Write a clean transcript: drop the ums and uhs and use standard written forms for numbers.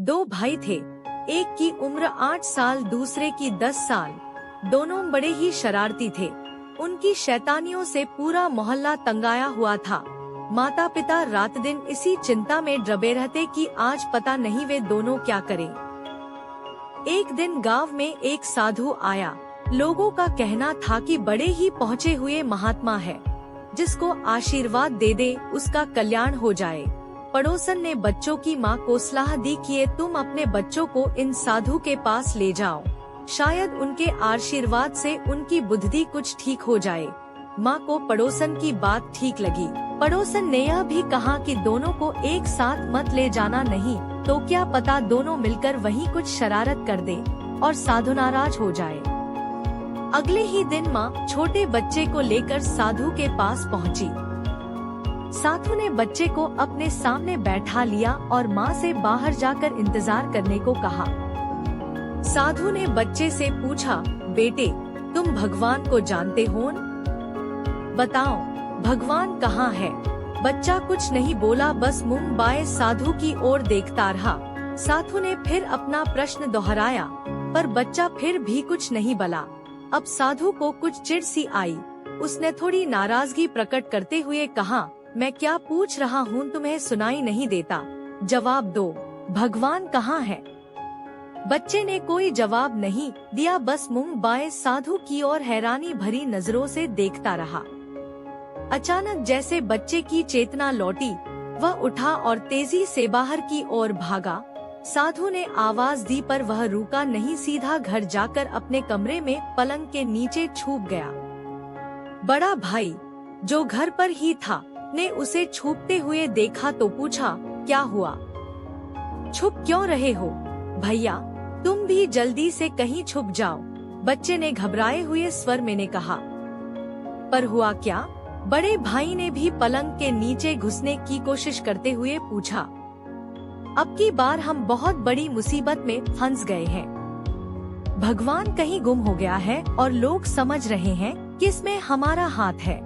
दो भाई थे, एक की उम्र 8 साल, दूसरे की 10 साल। दोनों बड़े ही शरारती थे। उनकी शैतानियों से पूरा मोहल्ला तंगाया हुआ था। माता पिता रात दिन इसी चिंता में डूबे रहते कि आज पता नहीं वे दोनों क्या करें। एक दिन गांव में एक साधु आया। लोगों का कहना था कि बड़े ही पहुँचे हुए महात्मा है, जिसको आशीर्वाद दे दे उसका कल्याण हो जाए। पड़ोसन ने बच्चों की माँ को सलाह दी कि तुम अपने बच्चों को इन साधु के पास ले जाओ, शायद उनके आशीर्वाद से उनकी बुद्धि कुछ ठीक हो जाए। माँ को पड़ोसन की बात ठीक लगी। पड़ोसन ने यह भी कहा कि दोनों को एक साथ मत ले जाना, नहीं तो क्या पता दोनों मिलकर वहीं कुछ शरारत कर दे और साधु नाराज हो जाए। अगले ही दिन माँ छोटे बच्चे को लेकर साधु के पास पहुँची। साधु ने बच्चे को अपने सामने बैठा लिया और माँ से बाहर जाकर इंतजार करने को कहा। साधु ने बच्चे से पूछा, बेटे तुम भगवान को जानते हो? बताओ भगवान कहाँ है? बच्चा कुछ नहीं बोला, बस मुंह बाए साधु की ओर देखता रहा। साधु ने फिर अपना प्रश्न दोहराया, पर बच्चा फिर भी कुछ नहीं बोला। अब साधु को कुछ चिढ़ सी आई। उसने थोड़ी नाराजगी प्रकट करते हुए कहा, मैं क्या पूछ रहा हूँ, तुम्हें सुनाई नहीं देता? जवाब दो, भगवान कहाँ है? बच्चे ने कोई जवाब नहीं दिया, बस मुंह बाएं साधु की ओर हैरानी भरी नजरों से देखता रहा। अचानक जैसे बच्चे की चेतना लौटी, वह उठा और तेजी से बाहर की ओर भागा। साधु ने आवाज दी पर वह रुका नहीं, सीधा घर जाकर अपने कमरे में पलंग के नीचे छुप गया। बड़ा भाई जो घर पर ही था ने उसे छुपते हुए देखा तो पूछा, क्या हुआ? छुप क्यों रहे हो? भैया तुम भी जल्दी से कहीं छुप जाओ, बच्चे ने घबराए हुए स्वर में ने कहा। पर हुआ क्या? बड़े भाई ने भी पलंग के नीचे घुसने की कोशिश करते हुए पूछा। अब की बार हम बहुत बड़ी मुसीबत में फंस गए हैं। भगवान कहीं गुम हो गया है और लोग समझ रहे हैं कि इसमें हमारा हाथ है।